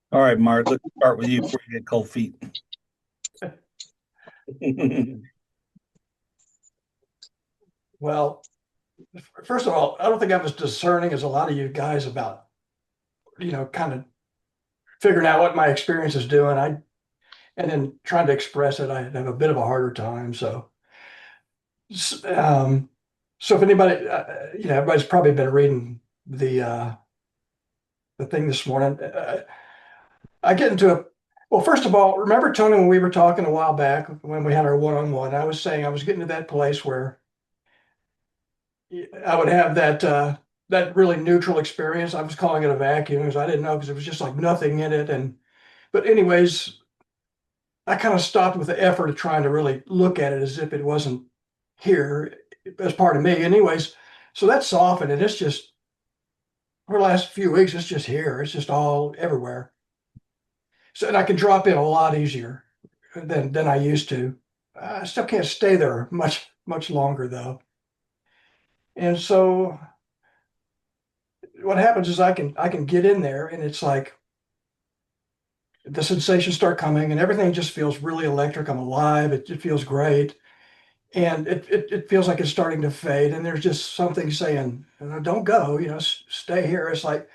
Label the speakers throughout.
Speaker 1: All right, Mark, let's start with you before you get cold feet.
Speaker 2: Well, first of all, I don't think I'm as discerning as a lot of you guys about, kind of figuring out what my experience is doing. And then trying to express it, I have a bit of a harder time. S- um, so if anybody, everybody's probably been reading the thing this morning. I get into a, well, first of all, remember Tony, when we were talking a while back when we had our one-on-one, I was saying I was getting to that place where I would have that really neutral experience. I was calling it a vacuum because I didn't know because it was just like nothing in it. But anyways, I kind of stopped with the effort of trying to really look at it as if it wasn't here as part of me. Anyways, so that's softened and it's just for the last few weeks, it's just here. It's just all everywhere. So and I can drop in a lot easier than I used to. I still can't stay there much longer though. And so what happens is I can get in there and it's like the sensations start coming and everything just feels really electric. I'm alive. It feels great. And it feels like it's starting to fade. And there's just something saying, don't go, stay here. It's like,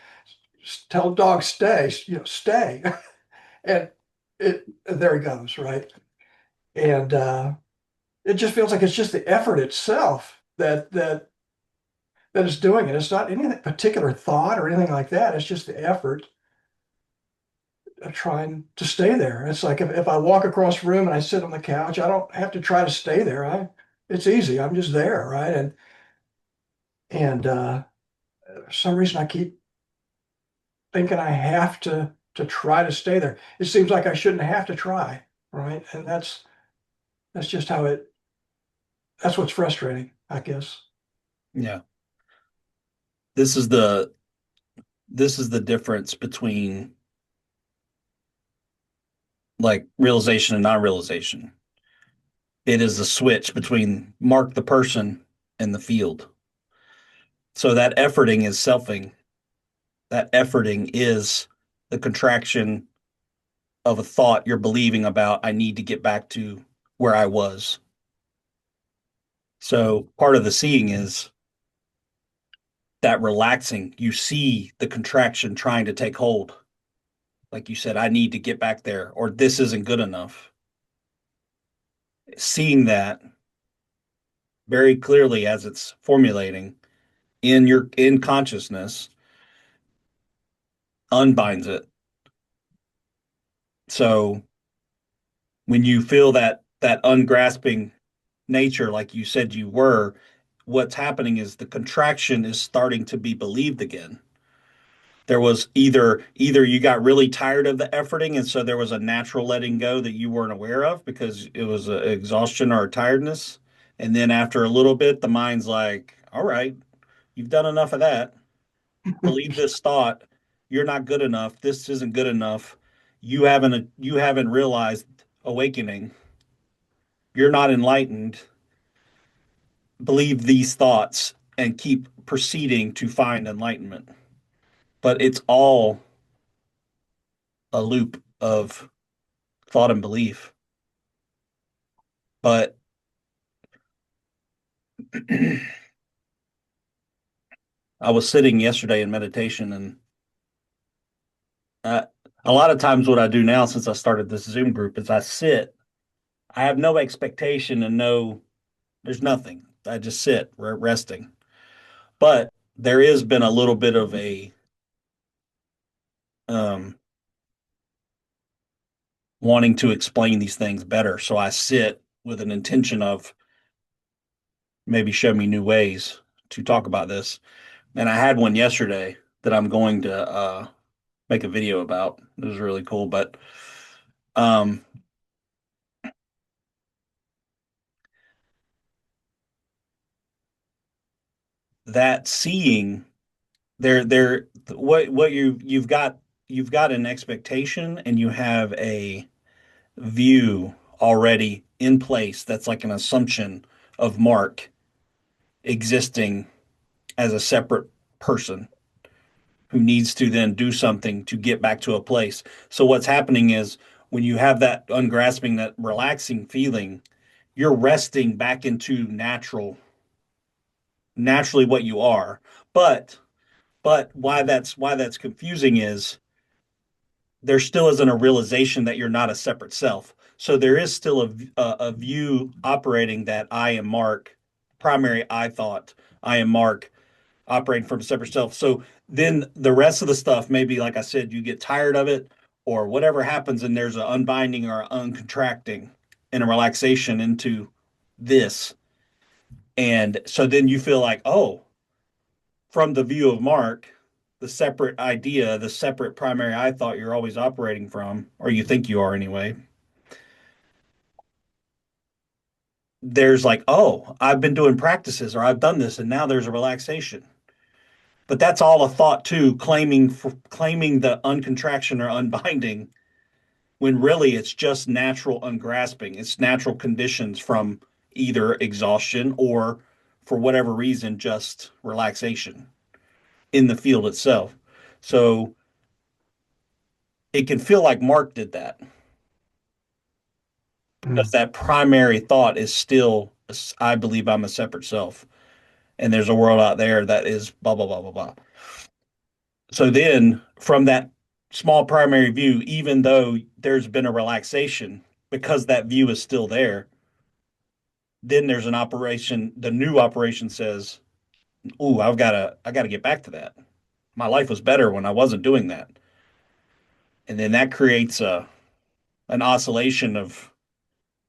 Speaker 2: tell the dog, stay, stay. And there he goes, right? And it just feels like it's just the effort itself that is doing it. It's not any particular thought or anything like that. It's just the effort trying to stay there. It's like if I walk across the room and I sit on the couch, I don't have to try to stay there. It's easy. I'm just there, right? And for some reason I keep thinking I have to try to stay there. It seems like I shouldn't have to try, right? And that's just how that's what's frustrating, I guess.
Speaker 1: Yeah. This is the this is the difference between like realization and non-realization. It is the switch between Mark the person and the field. So that efforting is selfing. That efforting is the contraction of a thought you're believing about I need to get back to where I was. So part of the seeing is that relaxing. You see the contraction trying to take hold. Like you said, I need to get back there, or this isn't good enough. Seeing that very clearly as it's formulating in consciousness unbinds it. So when you feel that ungrasping nature, like you said you were, what's happening is the contraction is starting to be believed again. There was either you got really tired of the efforting, and so there was a natural letting go that you weren't aware of because it was a exhaustion or a tiredness. And then after a little bit, the mind's like, all right, you've done enough of that. Believe this thought. You're not good enough. This isn't good enough. You haven't realized awakening. You're not enlightened. Believe these thoughts and keep proceeding to find enlightenment. But it's all a loop of thought and belief. But I was sitting yesterday in meditation, and uh, a lot of times, what I do now since I started this Zoom group is I sit. I have no expectation and there's nothing. I just sit resting. But there has been a little bit of a um, wanting to explain these things better. So I sit with an intention of maybe show me new ways to talk about this. And I had one yesterday that I'm going to make a video about. It was really cool. But um, that seeing there what you've got an expectation and you have a view already in place that's like an assumption of Mark existing as a separate person who needs to then do something to get back to a place. So what's happening is when you have that ungrasping, that relaxing feeling, you're resting back into naturally what you are. But why that's confusing is there still isn't a realization that you're not a separate self. So there is still a view operating that I am Mark, primary I thought, I am Mark, operating from a separate self. So then the rest of the stuff, maybe like I said, you get tired of it or whatever happens, and there's an unbinding or uncontracting and a relaxation into this. And so then you feel like, oh, from the view of Mark, the separate idea, the separate primary I thought you're always operating from, or you think you are anyway, there's like, oh, I've been doing practices or I've done this, and now there's a relaxation. But that's all a thought too, claiming the uncontraction or unbinding, when really it's just natural ungrasping. It's natural conditions from either exhaustion or, for whatever reason, just relaxation in the field itself. So it can feel like Mark did that because
Speaker 2: Mm.
Speaker 1: that primary thought is still, I believe I'm a separate self, and there's a world out there that is blah blah blah blah blah. So then, from that small primary view, even though there's been a relaxation, because that view is still there, then there's an operation. The new operation says, "Ooh, I gotta get back to that. My life was better when I wasn't doing that." And then that creates a an oscillation of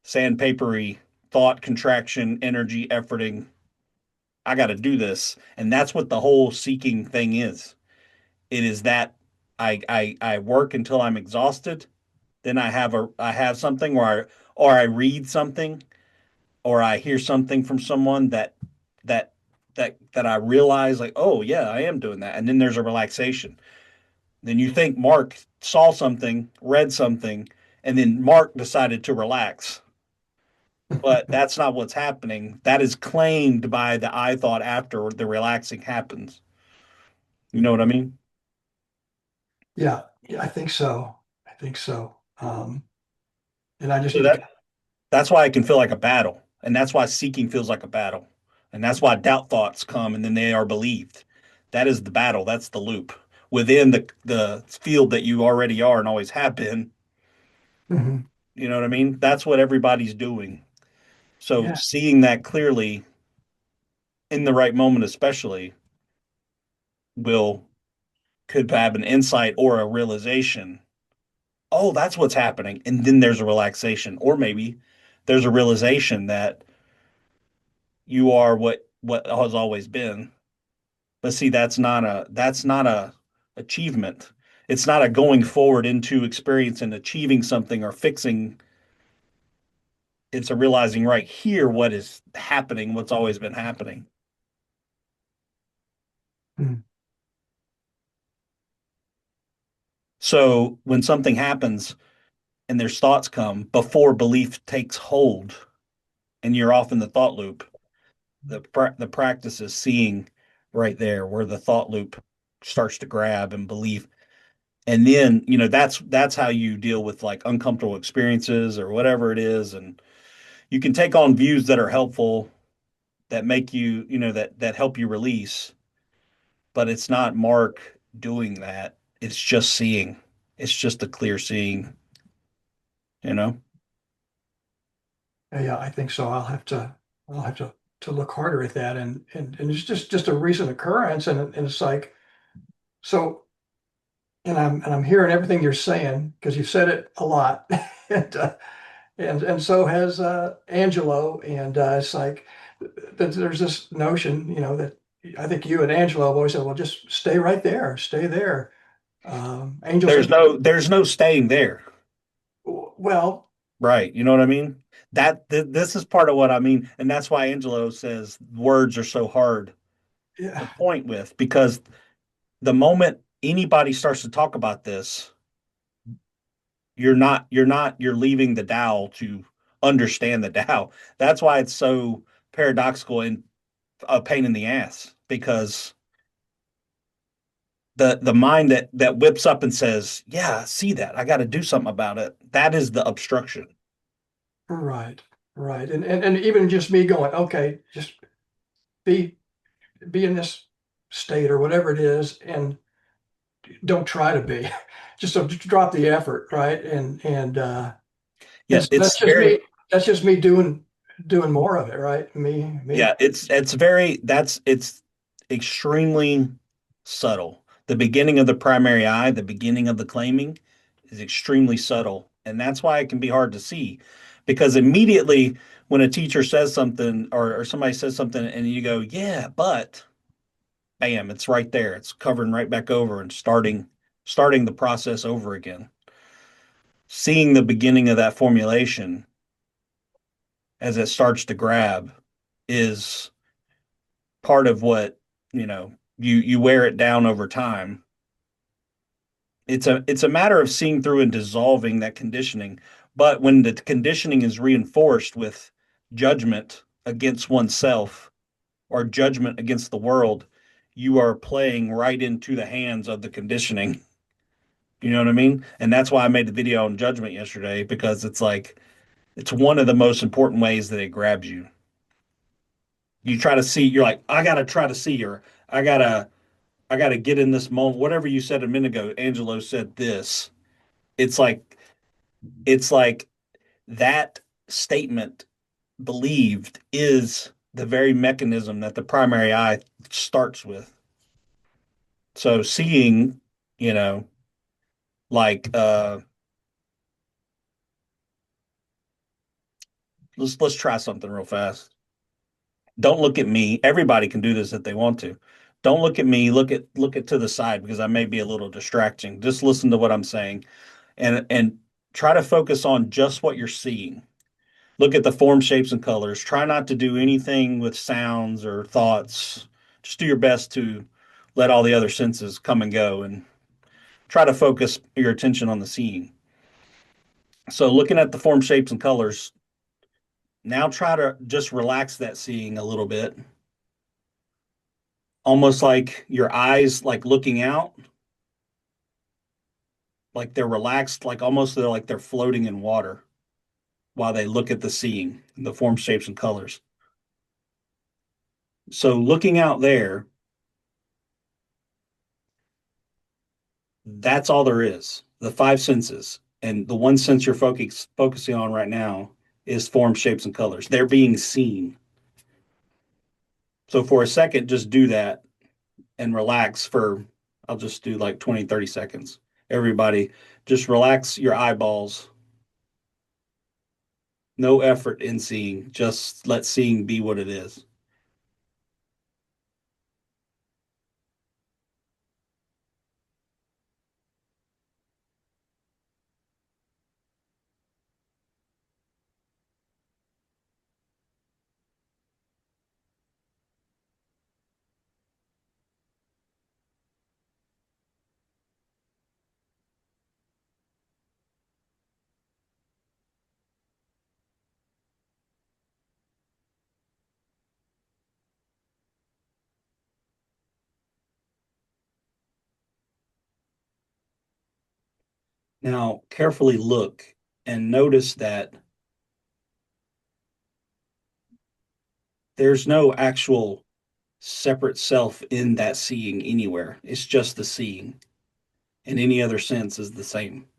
Speaker 1: sandpapery thought, contraction, energy, efforting. I got to do this, and that's what the whole seeking thing is. It is that I work until I'm exhausted. Then I have something, or I read something, or I hear something from someone that that I realize, like, oh yeah, I am doing that, and then there's a relaxation. Then you think Mark saw something, read something, and then Mark decided to relax. But that's not what's happening. That is claimed by the I thought after the relaxing happens. You know what I mean?
Speaker 2: Yeah, yeah, I think so. I think so. And I just
Speaker 1: So
Speaker 2: need to.
Speaker 1: that's why it can feel like a battle. And that's why seeking feels like a battle. And that's why doubt thoughts come and then they are believed. That is the battle. That's the loop. Within the field that you already are and always have been,
Speaker 2: Mhm.
Speaker 1: you know what I mean? That's what everybody's doing. So
Speaker 2: Yeah,
Speaker 1: seeing that clearly in the right moment, especially, will could have an insight or a realization. Oh, that's what's happening. And then there's a relaxation. Or maybe there's a realization that you are what has always been. But see, that's not a achievement. It's not a going forward into experience and achieving something or fixing. It's a realizing right here what is happening, what's always been happening.
Speaker 2: mm,
Speaker 1: So when something happens and there's thoughts come before belief takes hold and you're off in the thought loop, the practice is seeing right there where the thought loop starts to grab and belief. And then, that's how you deal with like uncomfortable experiences or whatever it is. And you can take on views that are helpful, that make you, that help you release, but it's not Mark doing that. It's just seeing. It's just a clear seeing, you know?
Speaker 2: yeah, I think so. I'll have to look harder at that, and it's just a recent occurrence, and it's like so. And I'm hearing everything you're saying because you've said it a lot, and so has Angelo, and it's like that there's this notion, that I think you and Angelo have always said, well, just stay right there, stay there. Angel
Speaker 1: There's
Speaker 2: said,
Speaker 1: no there's no staying there.
Speaker 2: well,
Speaker 1: Right. You know what I mean? This is part of what I mean. And that's why Angelo says words are so hard
Speaker 2: yeah,
Speaker 1: to point with, because the moment anybody starts to talk about this, you're leaving the Tao to understand the Tao. That's why it's so paradoxical and a pain in the ass because the mind that whips up and says, "Yeah, I see that. I got to do something about it." That is the obstruction.
Speaker 2: Right, right. And even just me going, okay, just be be in this state or whatever it is, and don't try to be. Just to drop the effort, right?
Speaker 1: Yeah,
Speaker 2: That's
Speaker 1: it's
Speaker 2: just
Speaker 1: very
Speaker 2: me. That's just me doing more of it, right? Me.
Speaker 1: yeah, it's very that's it's extremely subtle. The beginning of the primary eye, the beginning of the claiming is extremely subtle, and that's why it can be hard to see because immediately when a teacher says something or somebody says something and you go, "Yeah, but," bam, it's right there. It's covering right back over and starting the process over again. Seeing the beginning of that formulation as it starts to grab is part of what, you wear it down over time. It's a matter of seeing through and dissolving that conditioning. But when the conditioning is reinforced with judgment against oneself or judgment against the world, you are playing right into the hands of the conditioning. You know what I mean? And that's why I made the video on judgment yesterday because it's like it's one of the most important ways that it grabs you. You try to see, you're like, I gotta try to see her. I gotta get in this moment. Whatever you said a minute ago, Angelo said this. It's like it's like that statement believed is the very mechanism that the primary eye starts with. So seeing, you know, like let's try something real fast. Don't look at me. Everybody can do this if they want to. Don't look at me. Look at to the side because I may be a little distracting. Just listen to what I'm saying and try to focus on just what you're seeing. Look at the form, shapes, and colors. Try not to do anything with sounds or thoughts. Just do your best to let all the other senses come and go and try to focus your attention on the seeing. So, looking at the form, shapes, and colors, now try to just relax that seeing a little bit, almost like your eyes like looking out, like they're relaxed, like almost they're floating in water while they look at the seeing, the form, shapes, and colors. So, looking out there, that's all there is. The five senses. And the one sense you're focusing on right now is form, shapes, and colors. They're being seen. So for a second, just do that and relax for, I'll just do like 20, 30 seconds. Everybody, just relax your eyeballs. No effort in seeing. Just let seeing be what it is. Now, carefully look and notice that there's no actual separate self in that seeing anywhere. It's just the seeing, and any other sense is the same.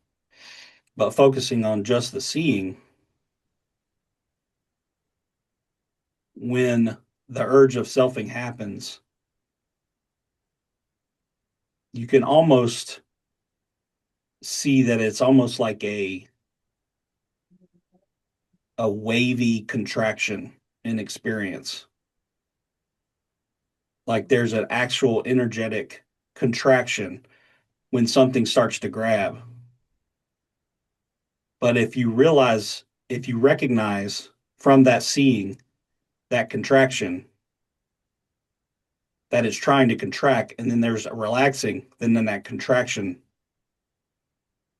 Speaker 1: But focusing on just the seeing, when the urge of selfing happens, you can almost see that it's almost like a wavy contraction in experience. Like there's an actual energetic contraction when something starts to grab. But if you recognize from that seeing that contraction that it's trying to contract, and then there's a relaxing, then that contraction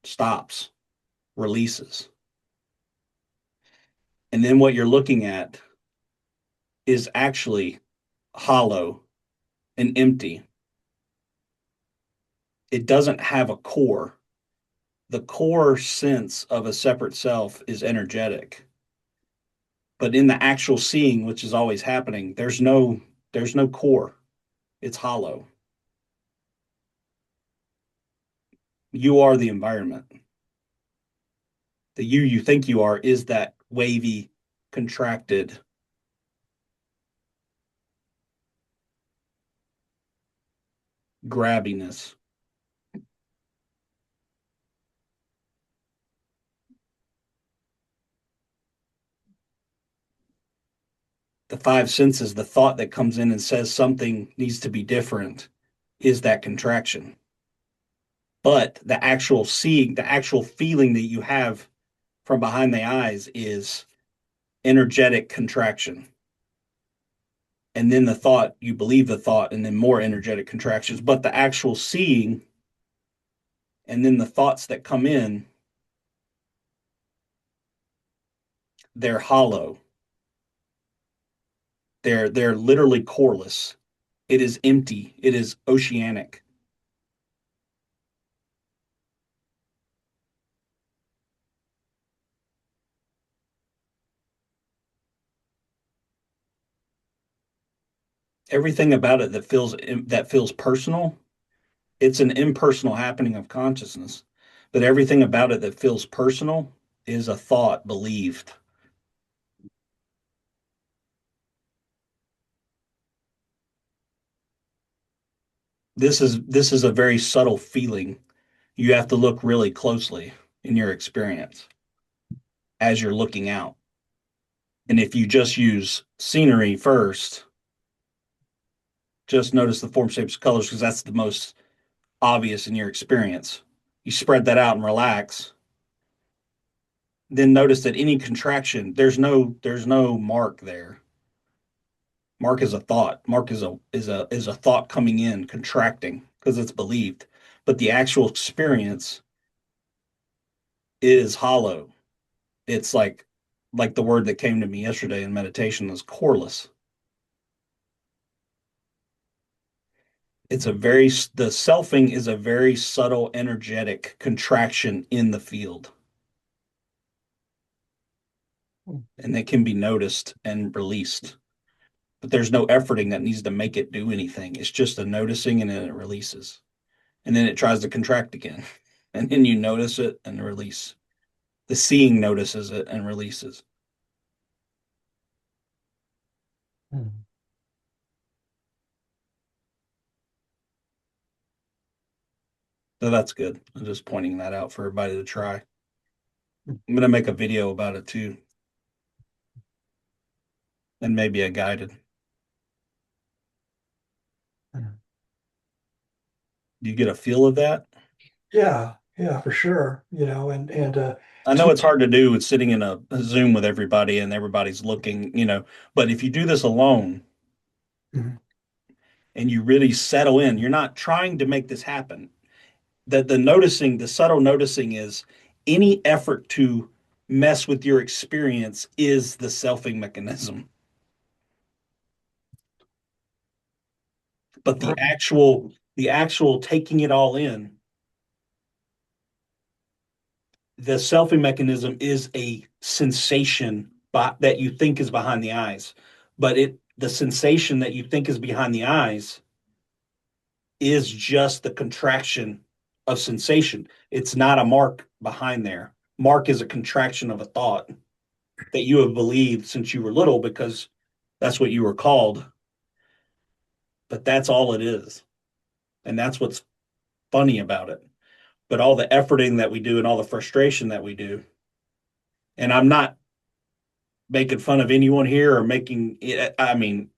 Speaker 1: stops, releases. And then what you're looking at is actually hollow and empty. It doesn't have a core. The core sense of a separate self is energetic. But in the actual seeing, which is always happening, there's no core. It's hollow. You are the environment. The you think you are is that wavy, contracted grabbiness. The five senses, the thought that comes in and says something needs to be different is that contraction. But the actual seeing, the actual feeling that you have from behind the eyes is energetic contraction. And then the thought, you believe the thought, and then more energetic contractions. But the actual seeing and then the thoughts that come in, they're hollow. They're literally coreless. It is empty. It is oceanic. Everything about it that feels personal, it's an impersonal happening of consciousness. But everything about it that feels personal is a thought believed. This is a very subtle feeling. You have to look really closely in your experience as you're looking out. And if you just use scenery first, just notice the form, shapes, colors, because that's the most obvious in your experience. You spread that out and relax. Then notice that any contraction, there's no mark there. Mark is a thought. Mark is a thought coming in, contracting because it's believed. But the actual experience is hollow. It's like the word that came to me yesterday in meditation is coreless. The selfing is a very subtle energetic contraction in the field, and it can be noticed and released. But there's no efforting that needs to make it do anything. It's just a noticing and then it releases. And then it tries to contract again. And then you notice it and release. The seeing notices it and releases.
Speaker 2: Hmm.
Speaker 1: So that's good. I'm just pointing that out for everybody to try. I'm going to make a video about it too, and maybe a guided. Do you get a feel of that?
Speaker 2: Yeah, yeah, for sure.
Speaker 1: I
Speaker 2: to
Speaker 1: know it's hard to do with sitting in a Zoom with everybody and everybody's looking, but if you do this alone
Speaker 2: Mhm.
Speaker 1: and you really settle in, you're not trying to make this happen. The subtle noticing is any effort to mess with your experience is the selfing mechanism. But the
Speaker 2: Right.
Speaker 1: actual taking it all in, the selfing mechanism is a sensation that you think is behind the eyes. But the sensation that you think is behind the eyes is just the contraction of sensation. It's not a mark behind there. Mark is a contraction of a thought that you have believed since you were little because that's what you were called. But that's all it is. And that's what's funny about it. But all the efforting that we do and all the frustration that we do, and I'm not making fun of anyone here or making it, I mean,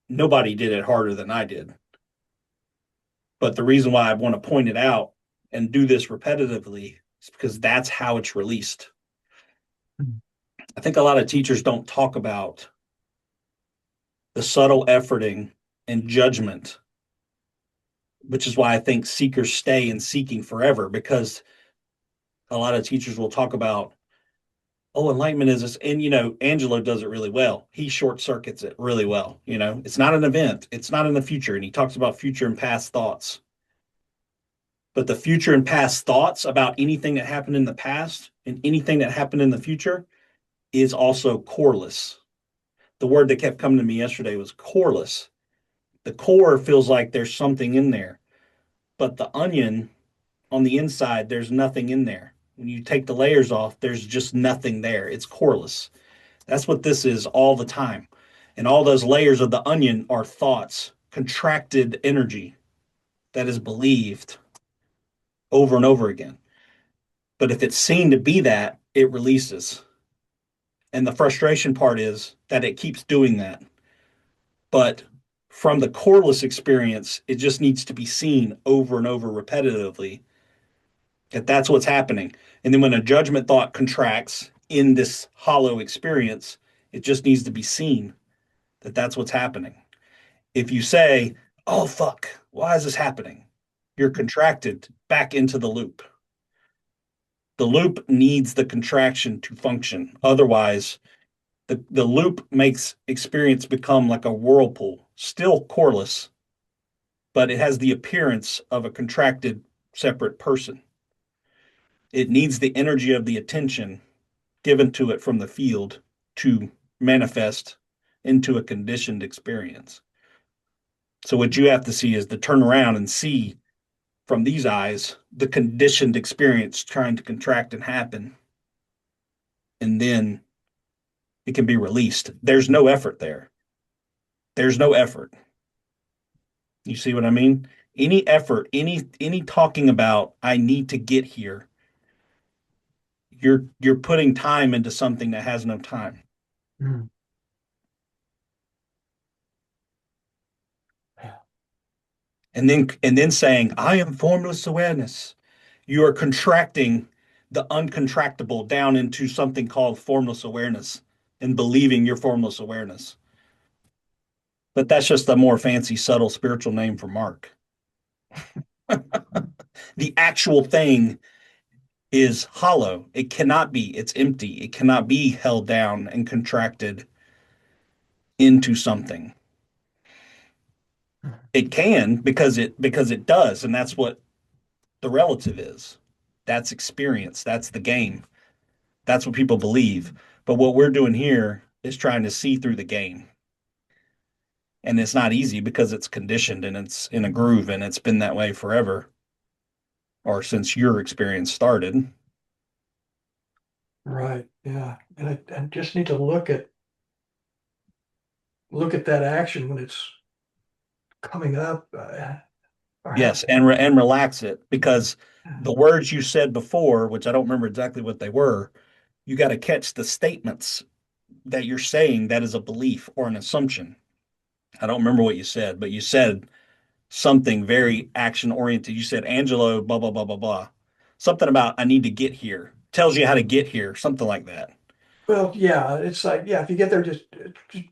Speaker 1: nobody did it harder than I did. But the reason why I want to point it out and do this repetitively is because that's how it's released. I think a lot of teachers don't talk about the subtle efforting and judgment, which is why I think seekers stay in seeking forever because a lot of teachers will talk about Oh, enlightenment is this, and Angelo does it really well. He short circuits it really well. It's not an event, it's not in the future, and he talks about future and past thoughts. But the future and past thoughts about anything that happened in the past and anything that happened in the future is also coreless. The word that kept coming to me yesterday was coreless. The core feels like there's something in there, but the onion on the inside, there's nothing in there. When you take the layers off, there's just nothing there. It's coreless. That's what this is all the time. And all those layers of the onion are thoughts, contracted energy that is believed over and over again. But if it's seen to be that, it releases. And the frustration part is that it keeps doing that. But from the coreless experience, it just needs to be seen over and over repetitively that that's what's happening. And then when a judgment thought contracts in this hollow experience, it just needs to be seen that that's what's happening. If you say, oh, fuck, why is this happening? You're contracted back into the loop. The loop needs the contraction to function. Otherwise, the loop makes experience become like a whirlpool, still coreless, but it has the appearance of a contracted separate person. It needs the energy of the attention given to it from the field to manifest into a conditioned experience. So, what you have to see is to turn around and see from these eyes the conditioned experience trying to contract and happen. And then it can be released. There's no effort there. There's no effort. You see what I mean? Any effort, any talking about I need to get here, you're putting time into something that has no time.
Speaker 2: Mm. Yeah.
Speaker 1: And then saying, I am formless awareness. You are contracting the uncontractable down into something called formless awareness and believing you're formless awareness. But that's just a more fancy, subtle spiritual name for Mark. The actual thing is hollow. It cannot be. It's empty. It cannot be held down and contracted into something. It can because it does, and that's what the relative is. That's experience. That's the game. That's what people believe. But what we're doing here is trying to see through the game. And it's not easy because it's conditioned and it's in a groove and it's been that way forever or since your experience started.
Speaker 2: Right. Yeah. And I just need to look at that action when it's coming up, or have.
Speaker 1: Yes, and relax it because the words you said before, which I don't remember exactly what they were, you got to catch the statements that you're saying that is a belief or an assumption. I don't remember what you said, but you said something very action oriented. You said Angelo, blah, blah, blah, blah, blah. Something about I need to get here. Tells you how to get here, something like that.
Speaker 2: Well, yeah, it's like, yeah, if you get there, just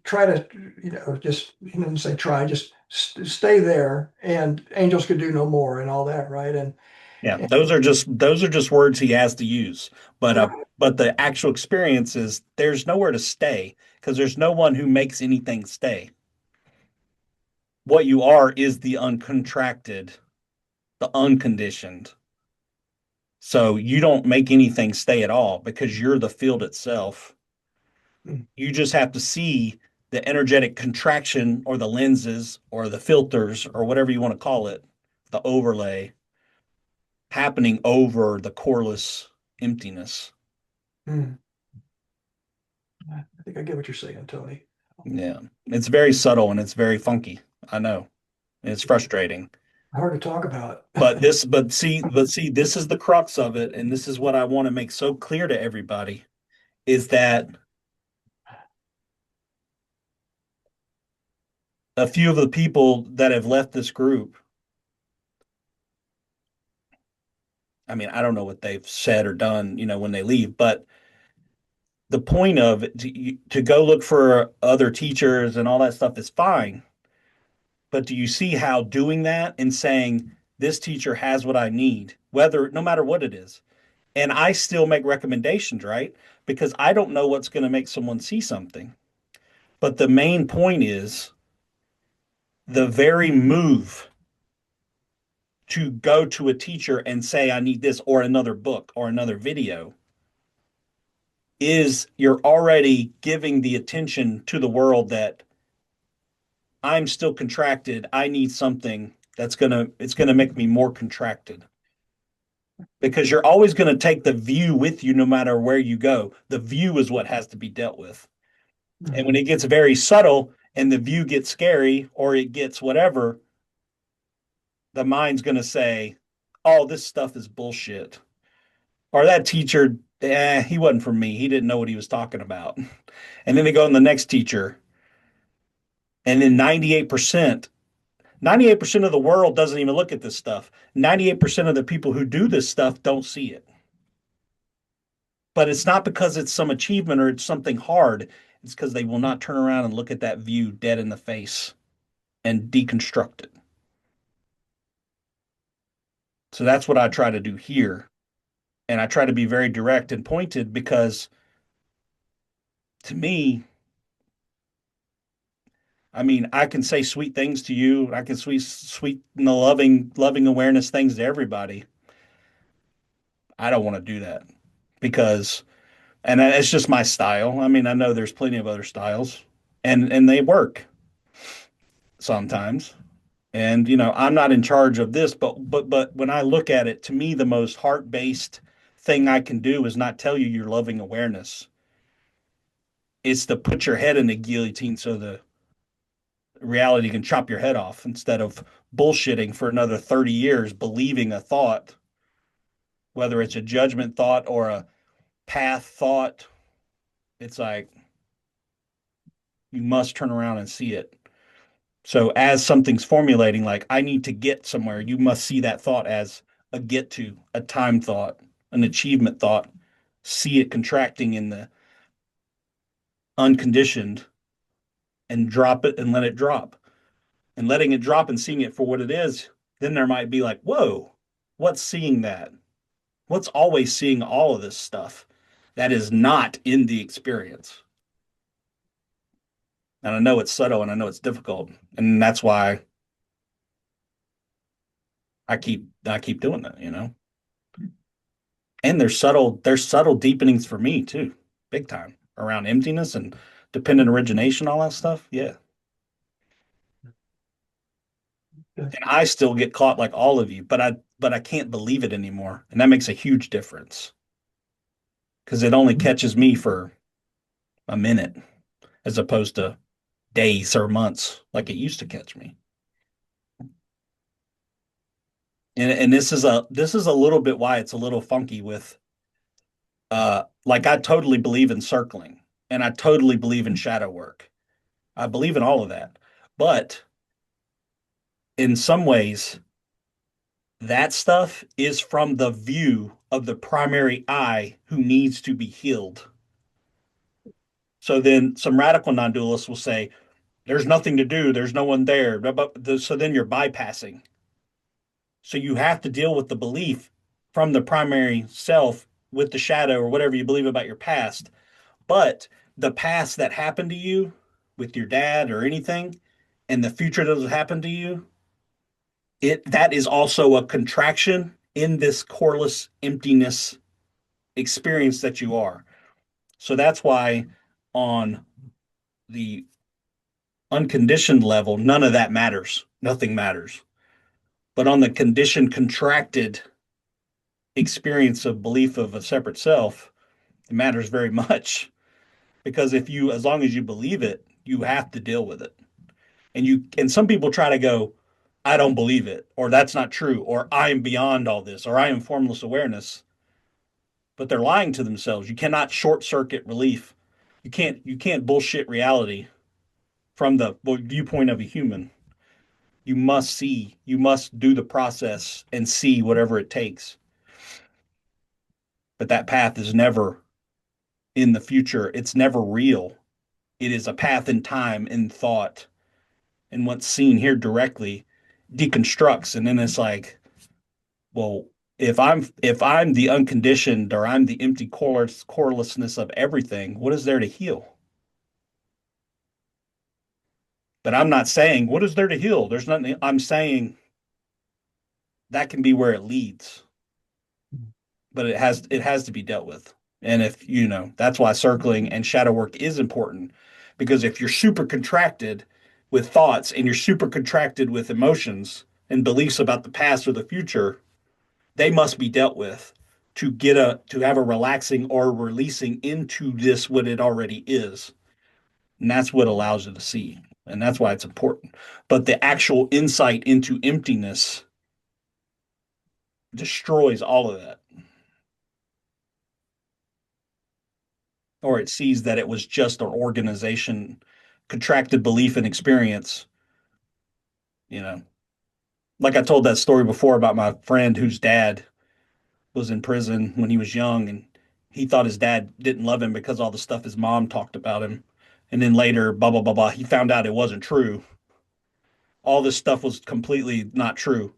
Speaker 2: try to, just, say try, just stay there, and angels could do no more and all that, right?
Speaker 1: Yeah,
Speaker 2: And
Speaker 1: those are just words he has to use. But
Speaker 2: right.
Speaker 1: but the actual experience is there's nowhere to stay because there's no one who makes anything stay. What you are is the uncontracted, the unconditioned. So you don't make anything stay at all because you're the field itself.
Speaker 2: Mm,
Speaker 1: You just have to see the energetic contraction or the lenses or the filters or whatever you want to call it, the overlay happening over the coreless emptiness.
Speaker 2: mm. I think I get what you're saying, Tony.
Speaker 1: Yeah. It's very subtle and it's very funky. I know. It's frustrating.
Speaker 2: Hard to talk about.
Speaker 1: But see, this is the crux of it, and this is what I want to make so clear to everybody is that a few of the people that have left this group, I mean, I don't know what they've said or done, when they leave, but the point of it, to go look for other teachers and all that stuff is fine. But do you see how doing that and saying, this teacher has what I need, whether no matter what it is, And I still make recommendations, right? Because I don't know what's going to make someone see something. But the main point is the very move to go to a teacher and say, I need this or another book or another video is you're already giving the attention to the world that I'm still contracted. I need something it's going to make me more contracted because you're always going to take the view with you no matter where you go. The view is what has to be dealt with. And when
Speaker 2: Mhm.
Speaker 1: it gets very subtle and the view gets scary or it gets whatever, the mind's going to say, oh, this stuff is bullshit. Or that teacher, he wasn't for me. He didn't know what he was talking about. And then they go on the next teacher. And then 98% of the world doesn't even look at this stuff. 98% of the people who do this stuff don't see it. But it's not because it's some achievement or it's something hard. It's because they will not turn around and look at that view dead in the face and deconstruct it. So that's what I try to do here. And I try to be very direct and pointed because to me, I mean, I can say sweet things to you. I can sweet, loving awareness things to everybody. I don't want to do that because, and it's just my style. I mean, I know there's plenty of other styles, and they work sometimes. And I'm not in charge of this, but when I look at it, to me, the most heart-based thing I can do is not tell you you're loving awareness. It's to put your head in the guillotine so the reality can chop your head off instead of bullshitting for another 30 years, believing a thought, whether it's a judgment thought or a path thought. It's like you must turn around and see it. So, as something's formulating, like I need to get somewhere, you must see that thought as a get to, a time thought, an achievement thought. See it contracting in the unconditioned and drop it and let it drop. And letting it drop and seeing it for what it is, then there might be like, whoa, what's seeing that? What's always seeing all of this stuff that is not in the experience? And I know it's subtle and I know it's difficult. And that's why I keep doing that. And there's subtle deepenings for me too, big time around emptiness and dependent origination, all that stuff. Yeah.
Speaker 2: Yeah.
Speaker 1: And I still get caught like all of you, but I can't believe it anymore. And that makes a huge difference because it only catches me for a minute as opposed to days or months like it used to catch me. And this is a little bit why it's a little funky with like I totally believe in circling and I totally believe in shadow work. I believe in all of that. But in some ways, that stuff is from the view of the primary I who needs to be healed. So then some radical non-dualists will say, there's nothing to do, there's no one there. So then you're bypassing. So you have to deal with the belief from the primary self with the shadow or whatever you believe about your past. But the past that happened to you with your dad or anything, and the future that will happen to you, it that is also a contraction in this coreless emptiness experience that you are. So that's why on the unconditioned level, none of that matters. Nothing matters. But on the conditioned, contracted experience of belief of a separate self, it matters very much because as long as you believe it, you have to deal with it. And some people try to go, I don't believe it, or that's not true, or I am beyond all this, or I am formless awareness. But they're lying to themselves. You cannot short circuit relief. You can't bullshit reality from the viewpoint of a human. You must do the process and see whatever it takes. But that path is never in the future. It's never real. It is a path in time, in thought. And what's seen here directly deconstructs. And then it's like, well, If I'm the unconditioned or I'm the empty corelessness of everything, what is there to heal? But I'm not saying what is there to heal. There's nothing. I'm saying that can be where it leads, but it has to be dealt with. And if that's why circling and shadow work is important, because if you're super contracted with thoughts and you're super contracted with emotions and beliefs about the past or the future, they must be dealt with to have a relaxing or releasing into this what it already is. And that's what allows you to see. And that's why it's important. But the actual insight into emptiness destroys all of that. Or it sees that it was just an organization, contracted belief and experience, you know. Like I told that story before about my friend whose dad was in prison when he was young, and he thought his dad didn't love him because all the stuff his mom talked about him. And then later, blah, blah, blah, blah, he found out it wasn't true. All this stuff was completely not true.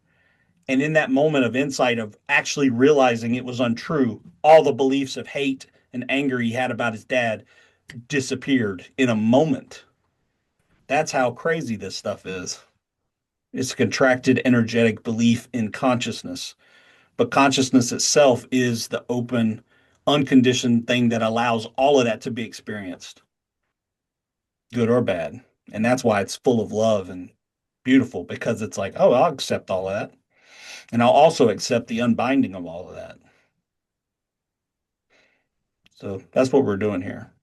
Speaker 1: And in that moment of insight of actually realizing it was untrue, all the beliefs of hate and anger he had about his dad disappeared in a moment. That's how crazy this stuff is. It's a contracted energetic belief in consciousness. But consciousness itself is the open, unconditioned thing that allows all of that to be experienced, good or bad. And that's why it's full of love and beautiful, because it's like, oh, I'll accept all of that. And I'll also accept the unbinding of all of that. So that's what we're doing here.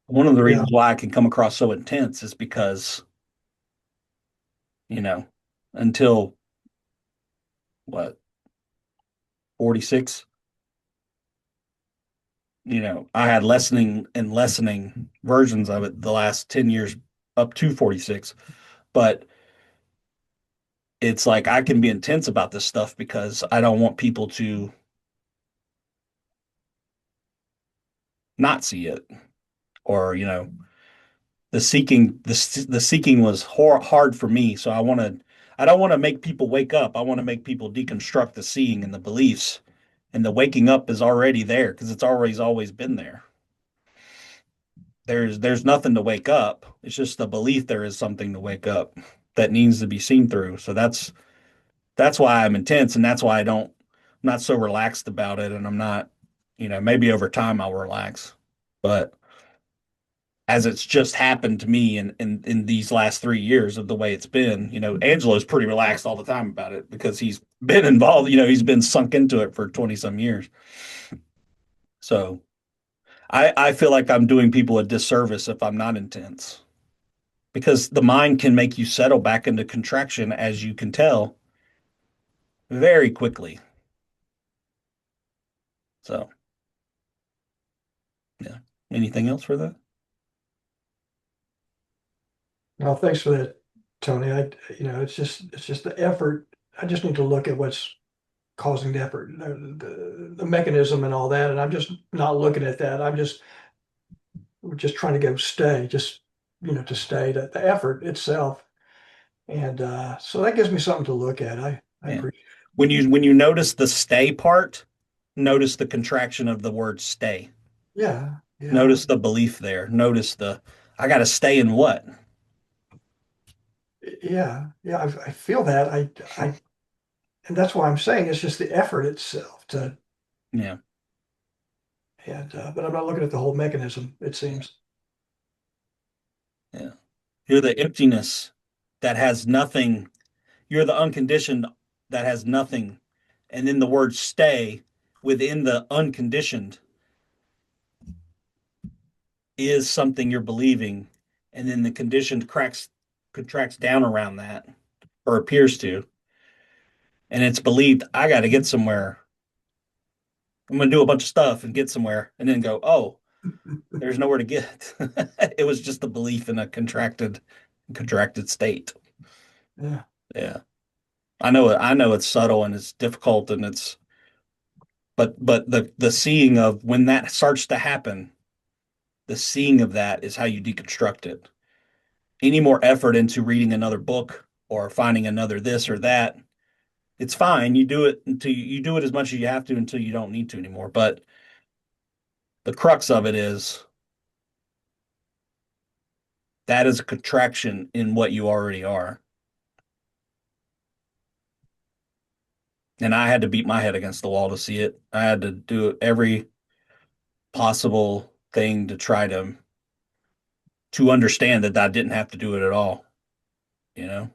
Speaker 1: One of the
Speaker 2: Yeah.
Speaker 1: reasons why I can come across so intense is because, you know, until what, 46, I had lessening and lessening versions of it the last 10 years up to 46. But it's like I can be intense about this stuff because I don't want people to not see it, or the seeking was hard for me. So I don't want to make people wake up. I want to make people deconstruct the seeing and the beliefs, and the waking up is already there because it's always been there. There's nothing to wake up. It's just the belief there is something to wake up that needs to be seen through. So that's why I'm intense, and that's why I'm not so relaxed about it, and I'm not, maybe over time I'll relax. But as it's just happened to me in these last 3 years of the way it's been, Angelo's pretty relaxed all the time about it because he's been involved, he's been sunk into it for 20 some years. So I feel like I'm doing people a disservice if I'm not intense, because the mind can make you settle back into contraction, as you can tell, very quickly. So, yeah. Anything else for that?
Speaker 2: No, thanks for that, Tony. It's just the effort. I just need to look at what's causing the effort, the mechanism and all that. And I'm just not looking at that. We're just trying to go stay, just, to stay, the effort itself. And so that gives me something to look at. I
Speaker 1: Yeah.
Speaker 2: appreciate
Speaker 1: When you notice the stay part, notice the contraction of the word stay.
Speaker 2: it. Yeah, yeah,
Speaker 1: Notice the belief there. Notice I got to stay in what?
Speaker 2: yeah, yeah. I feel that. And that's why I'm saying it's just the effort itself to,
Speaker 1: Yeah.
Speaker 2: but I'm not looking at the whole mechanism, it
Speaker 1: Yeah.
Speaker 2: seems.
Speaker 1: Yeah. You're the emptiness that has nothing. You're the unconditioned that has nothing. And then the word stay within the unconditioned is something you're believing. And then the conditioned contracts down around that, or appears to. And it's believed, I got to get somewhere. I'm going to do a bunch of stuff and get somewhere, and then go, oh, there's nowhere to get. It was just a belief in a contracted state.
Speaker 2: Yeah.
Speaker 1: Yeah. I know it's subtle and it's difficult, and it's But the seeing of when that starts to happen, the seeing of that is how you deconstruct it. Any more effort into reading another book or finding another this or that, it's fine. You do it until you do it as much as you have to until you don't need to anymore. But the crux of it is that is a contraction in what you already are. And I had to beat my head against the wall to see it. I had to do every possible thing to try to understand that I didn't have to do it at all, you know?